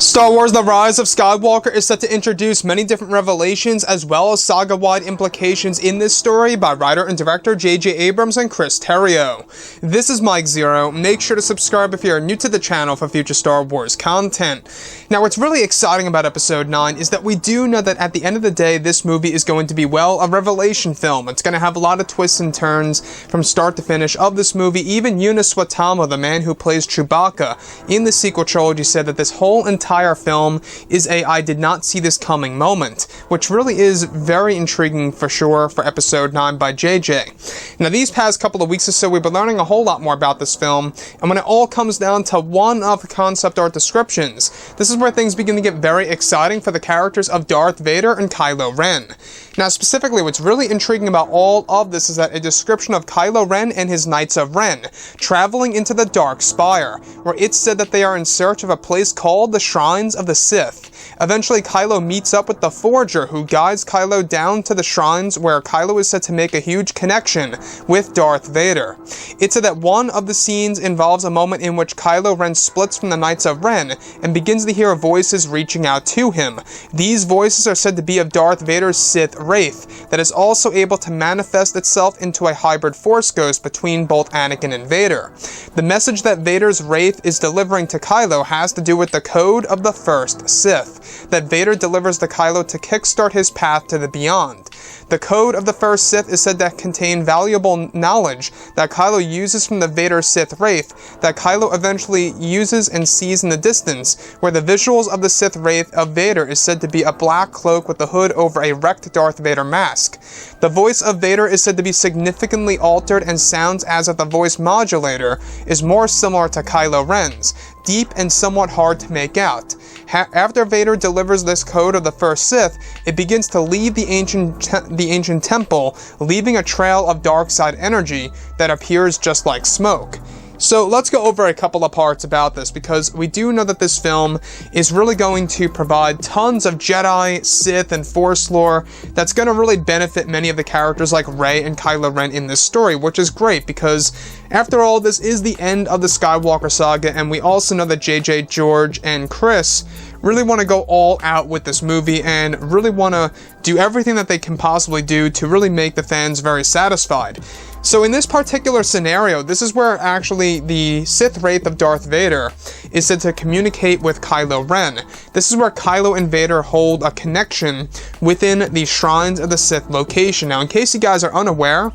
Star Wars The Rise of Skywalker is set to introduce many different revelations as well as saga-wide implications in this story by writer and director J.J. Abrams and Chris Terrio. This is Mike Zero. Make sure to subscribe if you are new to the channel for future Star Wars content. Now, what's really exciting about Episode 9 is that we do know that at the end of the day, this movie is going to be, well, a revelation film. It's going to have a lot of twists and turns from start to finish of this movie. Even Eunice Watama, the man who plays Chewbacca in the sequel trilogy, said that this whole entire film is a I did not see this coming moment, which really is very intriguing for sure for Episode 9 by JJ. Now, these past couple of weeks or so, we've been learning a whole lot more about this film, and when it all comes down to one of the concept art descriptions, this is where things begin to get very exciting for the characters of Darth Vader and Kylo Ren. Now, specifically, what's really intriguing about all of this is that a description of Kylo Ren and his Knights of Ren traveling into the Dark Spire, where it's said that they are in search of a place called the Shrines of the Sith. Eventually, Kylo meets up with the Forger, who guides Kylo down to the shrines where Kylo is said to make a huge connection with Darth Vader. It's said that one of the scenes involves a moment in which Kylo Ren splits from the Knights of Ren and begins to hear voices reaching out to him. These voices are said to be of Darth Vader's Sith Wraith that is also able to manifest itself into a hybrid Force ghost between both Anakin and Vader. The message that Vader's Wraith is delivering to Kylo has to do with the code of the first Sith that Vader delivers to Kylo to kickstart his path to the beyond. The code of the first Sith is said to contain valuable knowledge that Kylo uses from the Vader Sith Wraith that Kylo eventually uses and sees in the distance, where the visuals of the Sith Wraith of Vader is said to be a black cloak with the hood over a wrecked Darth Vader mask. The voice of Vader is said to be significantly altered and sounds as if the voice modulator is more similar to Kylo Ren's, deep and somewhat hard to make out. After Vader delivers this code of the first Sith, it begins to leave the ancient temple, leaving a trail of dark side energy that appears just like smoke. So let's go over a couple of parts about this, because we do know that this film is really going to provide tons of Jedi, Sith, and Force lore that's going to really benefit many of the characters like Rey and Kylo Ren in this story, which is great because, after all, this is the end of the Skywalker saga, and we also know that JJ, George, and Chris really want to go all out with this movie and really want to do everything that they can possibly do to really make the fans very satisfied. So in this particular scenario, this is where actually the Sith Wraith of Darth Vader is said to communicate with Kylo Ren. This is where Kylo and Vader hold a connection within the Shrines of the Sith location. Now, in case you guys are unaware,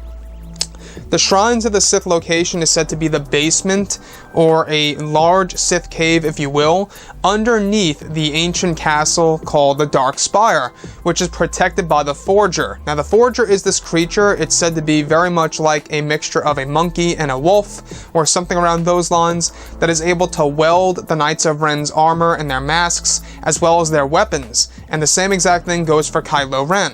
the Shrines of the Sith location is said to be the basement, or a large Sith cave, if you will, underneath the ancient castle called the Dark Spire, which is protected by the Forger. Now, the Forger is this creature. It's said to be very much like a mixture of a monkey and a wolf, or something around those lines, that is able to weld the Knights of Ren's armor and their masks, as well as their weapons. And the same exact thing goes for Kylo Ren.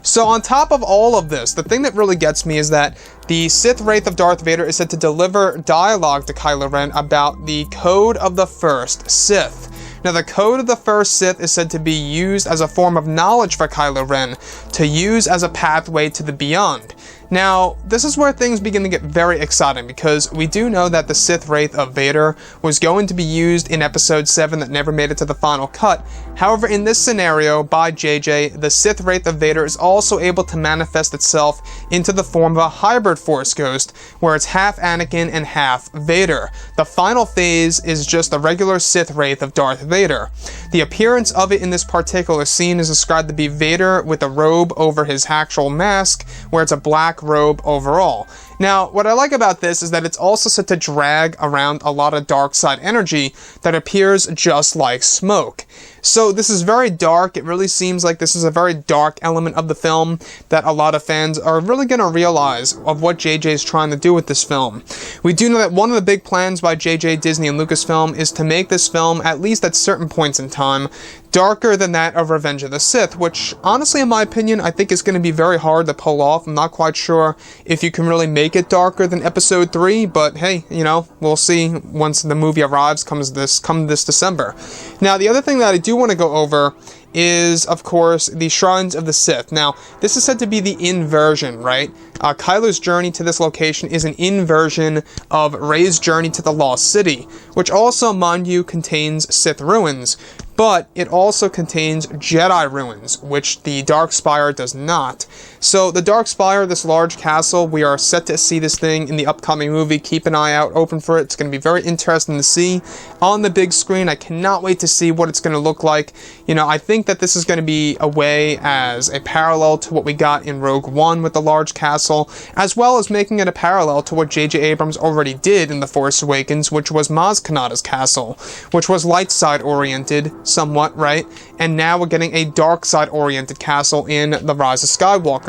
So on top of all of this, the thing that really gets me is that the Sith Wraith of Darth Vader is said to deliver dialogue to Kylo Ren about the code of the first Sith. Now, the code of the first Sith is said to be used as a form of knowledge for Kylo Ren to use as a pathway to the beyond. Now, this is where things begin to get very exciting, because we do know that the Sith Wraith of Vader was going to be used in Episode 7 that never made it to the final cut. However, in this scenario, by JJ, the Sith Wraith of Vader is also able to manifest itself into the form of a hybrid Force ghost, where it's half Anakin and half Vader. The final phase is just the regular Sith Wraith of Darth Vader. The appearance of it in this particular scene is described to be Vader with a robe over his actual mask, where it's a black robe overall. Now, what I like about this is that it's also said to drag around a lot of dark side energy that appears just like smoke. So this is very dark. It really seems like this is a very dark element of the film that a lot of fans are really going to realize of what JJ is trying to do with this film. We do know that one of the big plans by JJ, Disney, and Lucasfilm is to make this film, at least at certain points in time, darker than that of Revenge of the Sith, which, honestly, in my opinion, I think is going to be very hard to pull off. I'm not quite sure if you can really make it darker than Episode 3, but hey, you know, we'll see once the movie arrives come this December. Now, the other thing that I do want to go over is, of course, the Shrines of the Sith. Now, this is said to be the inversion, right? Kylo's journey to this location is an inversion of Rey's journey to the Lost City, which also, mind you, contains Sith ruins, but it also contains Jedi ruins, which the Dark Spire does not. So the Dark Spire, this large castle, we are set to see this thing in the upcoming movie. Keep an eye out, open for it. It's going to be very interesting to see on the big screen. I cannot wait to see what it's going to look like. You know, I think that this is going to be a way as a parallel to what we got in Rogue One with the large castle, as well as making it a parallel to what J.J. Abrams already did in The Force Awakens, which was Maz Kanata's castle, which was light side oriented somewhat, right? And now we're getting a dark side oriented castle in The Rise of Skywalker.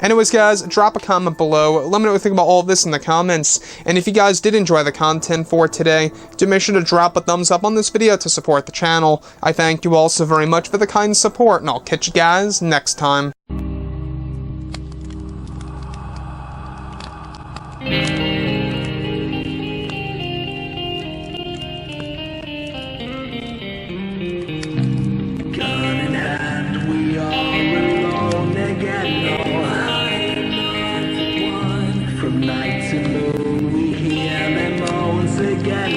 Anyways, guys, drop a comment below. Let me know what you think about all of this in the comments. And if you guys did enjoy the content for today, do make sure to drop a thumbs up on this video to support the channel. I thank you all so very much for the kind support, and I'll catch you guys next time. Night to moon, we hear them moans again.